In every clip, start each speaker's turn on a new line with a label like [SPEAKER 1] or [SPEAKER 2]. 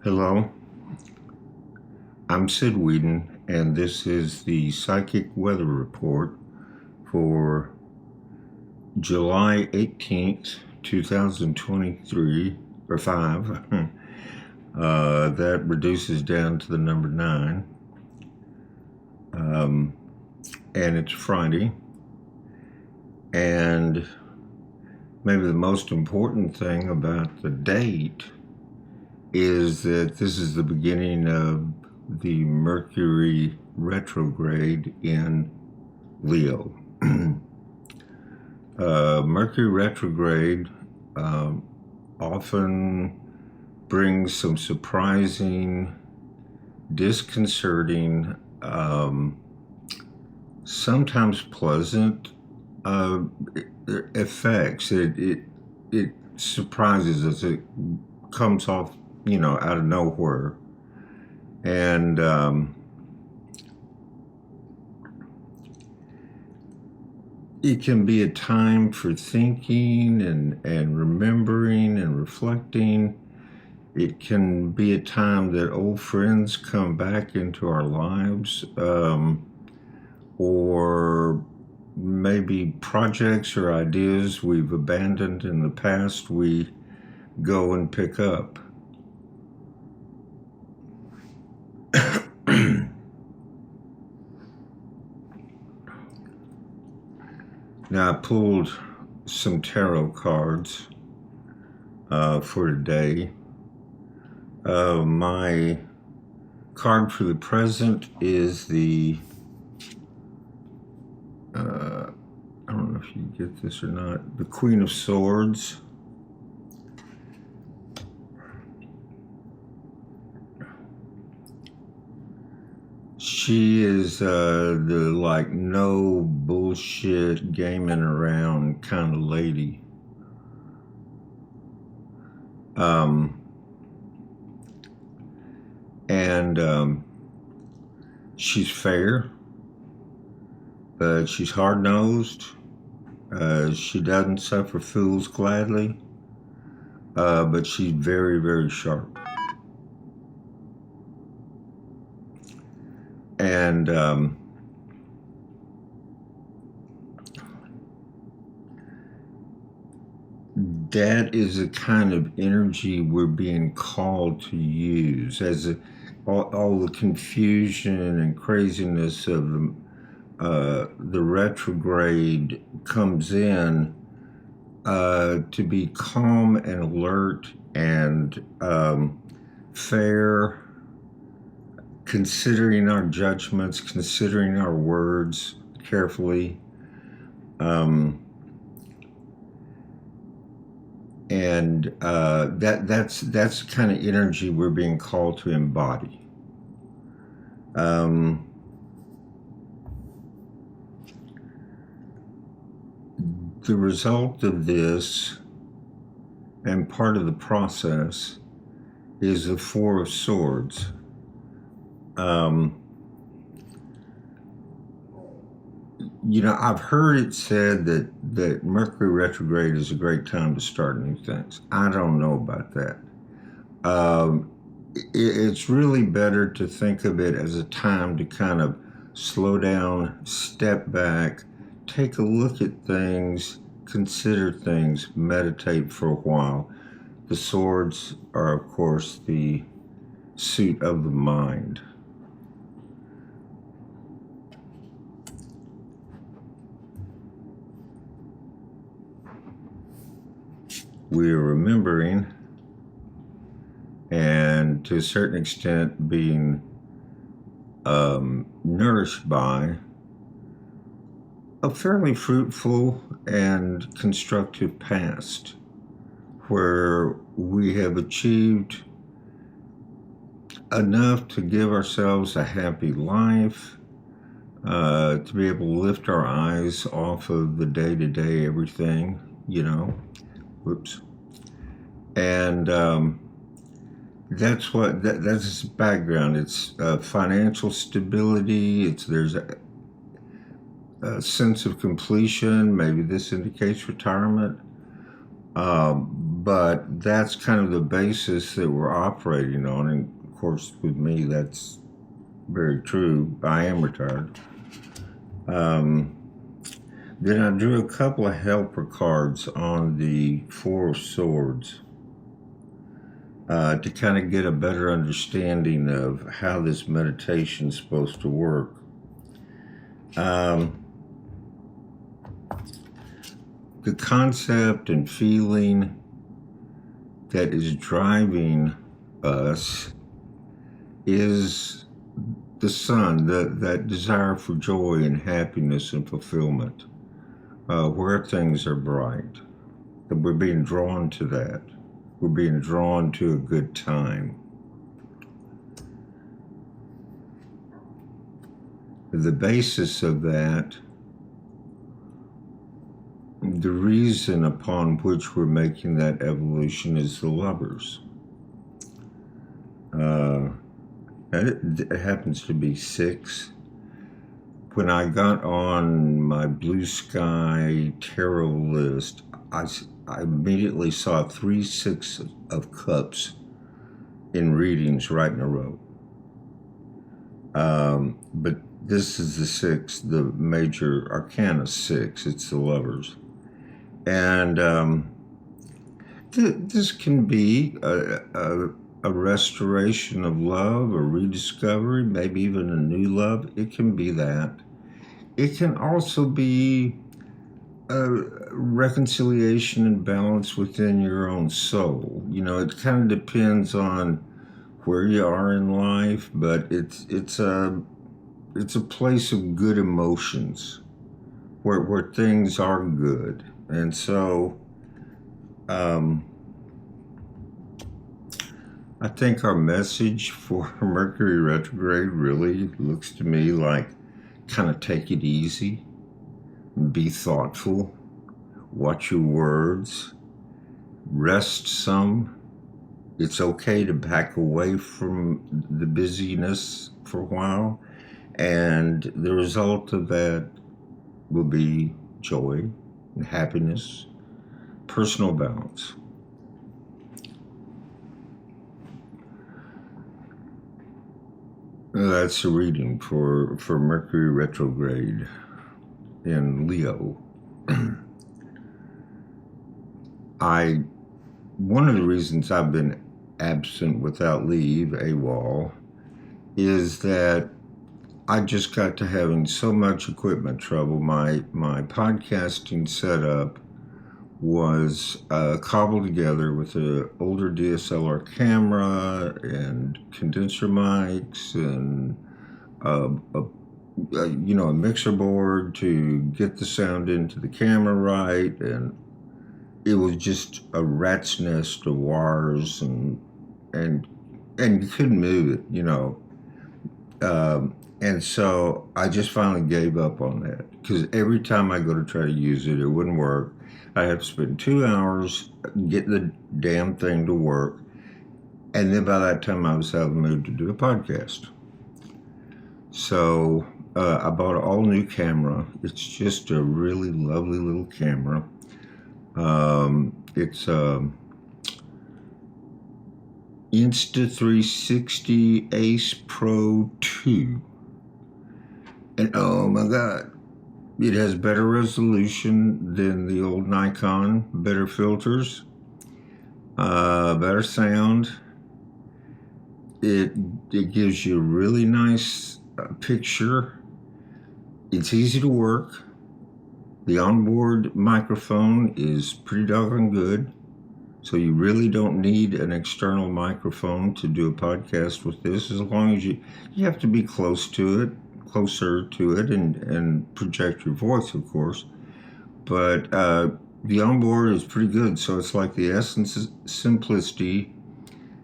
[SPEAKER 1] Hello, I'm Sid Whedon, and this is the Psychic Weather Report for July 18th, 2023, or 5. That reduces down to the number 9. And it's Friday. And maybe the most important thing about the date is that this is the beginning of the Mercury retrograde in Leo. Mercury retrograde often brings some surprising, disconcerting, sometimes pleasant effects. It surprises us. It comes off, out of nowhere. And it can be a time for thinking and remembering and reflecting. It can be a time that old friends come back into our lives, or maybe projects or ideas we've abandoned in the past, we go and pick up. Now, I pulled some tarot cards for today. My card for the present is the, I don't know if you get this or not, the Queen of Swords. She is the no bullshit gaming around kind of lady. She's fair, but she's hard-nosed. She doesn't suffer fools gladly, but she's very, very sharp. And that is a kind of energy we're being called to use as all the confusion and craziness of the retrograde comes in, to be calm and alert and fair, considering our judgments, considering our words carefully. That's the kind of energy we're being called to embody. The result of this, and part of the process, is the Four of Swords. I've heard it said that Mercury retrograde is a great time to start new things. I don't know about that. It's really better to think of it as a time to kind of slow down, step back, take a look at things, consider things, meditate for a while. The swords are, of course, the suit of the mind. We are remembering, and to a certain extent being nourished by, a fairly fruitful and constructive past where we have achieved enough to give ourselves a happy life, to be able to lift our eyes off of the day-to-day everything, Whoops. And that's its background. It's financial stability. There's a sense of completion. Maybe this indicates retirement. but that's kind of the basis that we're operating on. And of course, with me, that's very true. I am retired. Then I drew a couple of helper cards on the Four of Swords to kind of get a better understanding of how this meditation is supposed to work. The concept and feeling that is driving us is the sun, that desire for joy and happiness and fulfillment, where things are bright. That we're being drawn to that. We're being drawn to a good time. The basis of that, the reason upon which we're making that evolution is the Lovers. And it happens to be 6. When I got on my Blue Sky tarot list, I immediately saw 3 6 of Cups in readings right in a row. But this is the 6, the major arcana 6. It's the Lovers. And this can be a restoration of love, a rediscovery, maybe even a new love. It can be that. It can also be a reconciliation and balance within your own soul. You know, it kind of depends on where you are in life, but it's a place of good emotions where things are good. And so I think our message for Mercury retrograde really looks to me like kind of take it easy, be thoughtful, watch your words, rest some. It's okay to back away from the busyness for a while, and the result of that will be joy and happiness, personal balance. That's a reading for Mercury retrograde in Leo. One of the reasons I've been absent without leave, AWOL, is that I just got to having so much equipment trouble. My podcasting setup was cobbled together with an older DSLR camera and condenser mics and a mixer board to get the sound into the camera right, and it was just a rat's nest of wires and you couldn't move it, and so I just finally gave up on that, because every time I go to try to use it, it wouldn't work. I had to spend 2 hours getting the damn thing to work, and then by that time I was out of the mood to do a podcast. So I bought an all-new camera. It's just a really lovely little camera. It's Insta360 Ace Pro 2. And oh my God, it has better resolution than the old Nikon, better filters, better sound. It gives you a really nice picture. It's easy to work. The onboard microphone is pretty doggone good. So you really don't need an external microphone to do a podcast with this, as long as you have to be closer to it and project your voice, of course. But the onboard is pretty good. So it's like the essence of simplicity.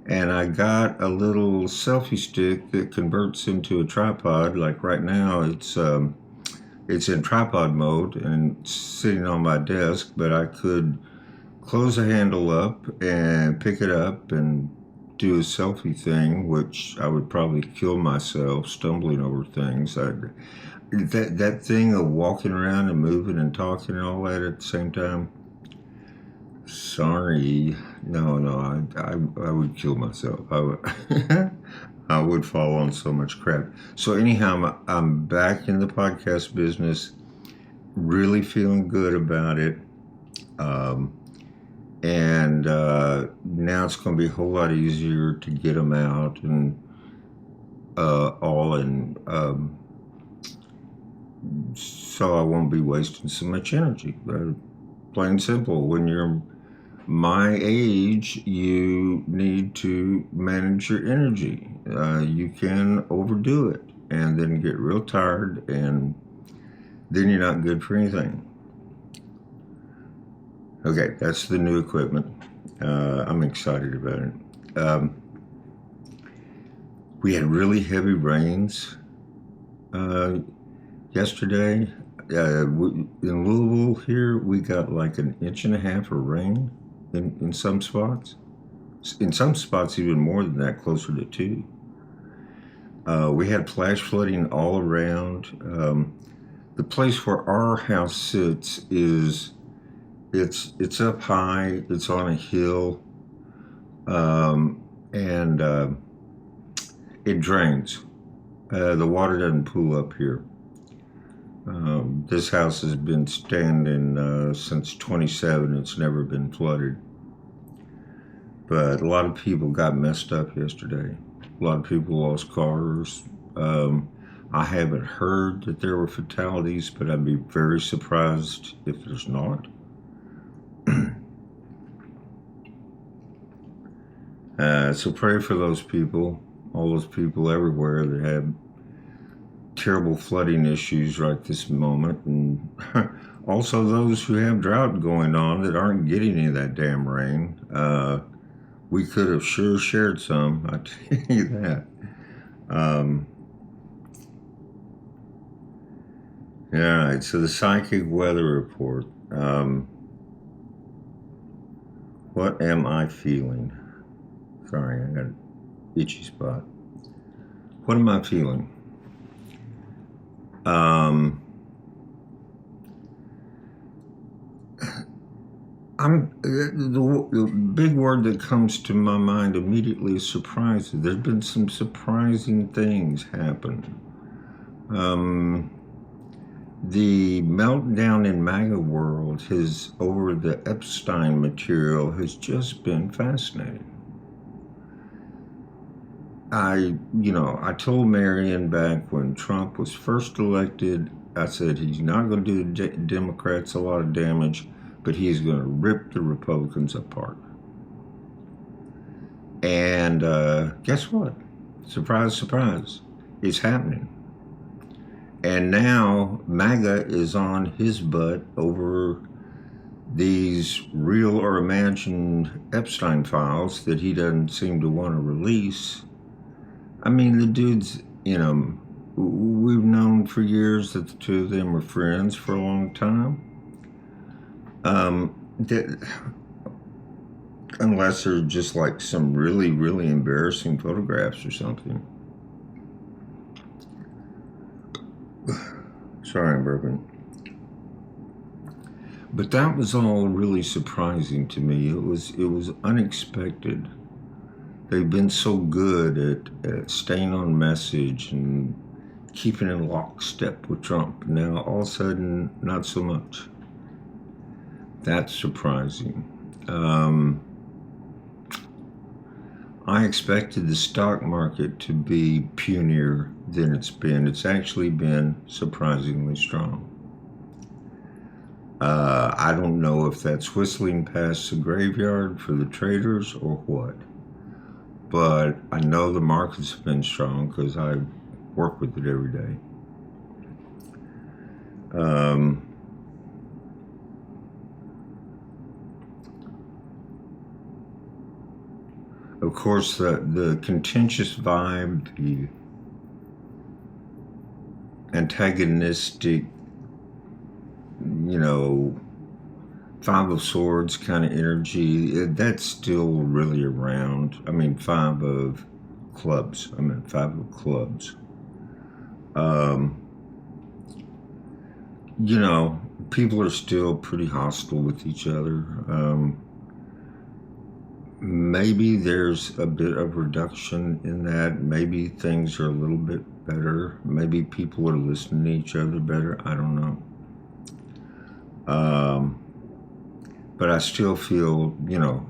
[SPEAKER 1] And I got a little selfie stick that converts into a tripod. Like right now, it's in tripod mode and it's sitting on my desk, but I could close the handle up and pick it up and do a selfie thing, which I would probably kill myself stumbling over things. That thing of walking around and moving and talking and all that at the same time, so sorry. No, no, I would kill myself. I would, I would fall on so much crap. So anyhow, I'm back in the podcast business, really feeling good about it. Um, and now it's going to be a whole lot easier to get them out and all, and so I won't be wasting so much energy. Plain and simple. When you're my age, you need to manage your energy. You can overdo it and then get real tired, and then you're not good for anything. Okay, that's the new equipment. I'm excited about it. We had really heavy rains yesterday. In Louisville here, we got like an inch and a half of rain in some spots. In some spots, even more than that, closer to 2. We had flash flooding all around. The place where our house sits it's up high. It's on a hill, and it drains. The water doesn't pool up here. This house has been standing since 27. It's never been flooded. But a lot of people got messed up yesterday. A lot of people lost cars. I haven't heard that there were fatalities, but I'd be very surprised if there's not. So pray for those people, all those people everywhere that have terrible flooding issues right this moment, and also those who have drought going on that aren't getting any of that damn rain. We could have sure shared some, I tell you that. All right, so the psychic weather report. What am I feeling? Sorry, I got an itchy spot. What am I feeling? The big word that comes to my mind immediately is surprises. There's been some surprising things happen. The meltdown in MAGA world over the Epstein material has just been fascinating. I told Marion back when Trump was first elected, I said he's not going to do the Democrats a lot of damage, but he's going to rip the Republicans apart. And guess what? Surprise, surprise. It's happening. And now MAGA is on his butt over these real or imagined Epstein files that he doesn't seem to want to release. I mean, the dude's, we've known for years that the two of them were friends for a long time. Unless they're just like some really, really embarrassing photographs or something. Sorry, I'm burping. But that was all really surprising to me. It was unexpected. They've been so good at staying on message and keeping in lockstep with Trump. Now, all of a sudden, not so much. That's surprising. I expected the stock market to be punier than it's been. It's actually been surprisingly strong. I don't know if that's whistling past the graveyard for the traders or what. But I know the markets have been strong because I work with it every day. Of course, the contentious vibe, the antagonistic, Five of Swords kind of energy, that's still really around. I mean, Five of Clubs. People are still pretty hostile with each other. maybe there's a bit of reduction in that. Maybe things are a little bit better. Maybe people are listening to each other better. I don't know. But I still feel,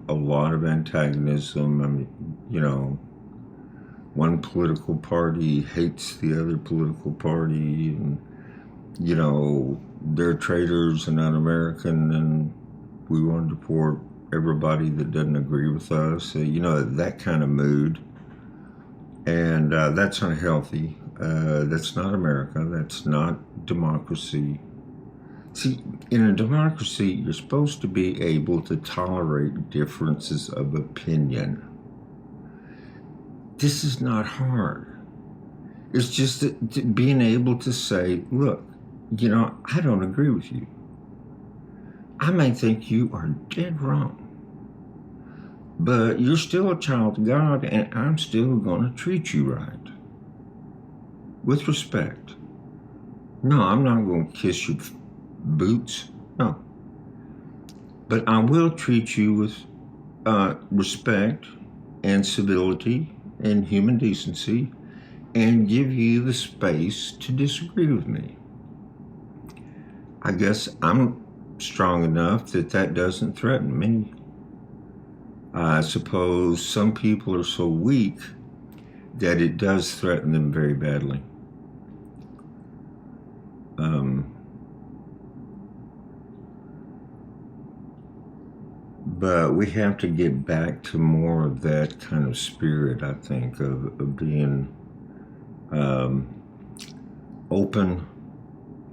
[SPEAKER 1] a lot of antagonism. I mean, one political party hates the other political party, and, they're traitors and not American, and we want to deport everybody that doesn't agree with us. That kind of mood. And that's unhealthy. That's not America. That's not democracy. See, in a democracy, you're supposed to be able to tolerate differences of opinion. This is not hard. It's just being able to say, look, I don't agree with you. I may think you are dead wrong. But you're still a child of God, and I'm still going to treat you right. With respect. No, I'm not going to kiss your boots. No. But I will treat you with respect and civility and human decency, and give you the space to disagree with me. I guess I'm strong enough that doesn't threaten me. I suppose some people are so weak that it does threaten them very badly. But we have to get back to more of that kind of spirit, I think, of being open,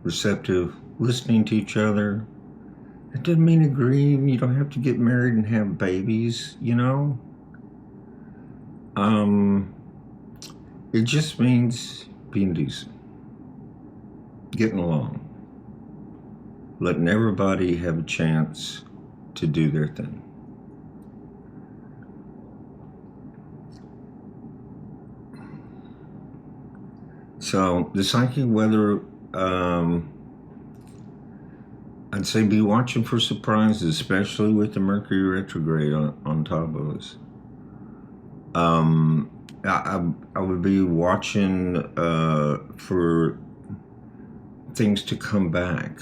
[SPEAKER 1] receptive, listening to each other. It doesn't mean agreeing. You don't have to get married and have babies, It just means being decent, getting along, letting everybody have a chance to do their thing. So the psychic weather, I'd say be watching for surprises, especially with the Mercury retrograde on top of us. I would be watching for things to come back,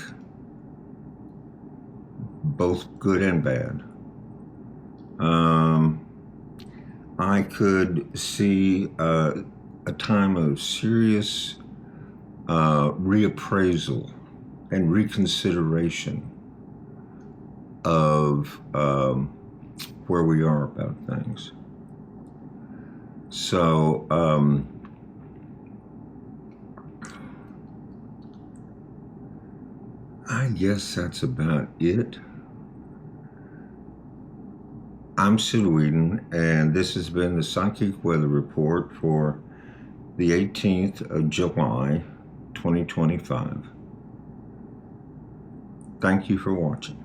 [SPEAKER 1] both good and bad. I could see a time of serious reappraisal and reconsideration of where we are about things. So, I guess that's about it. I'm Sid Whedon, and this has been the Psychic Weather Report for the 18th of July, 2025. Thank you for watching.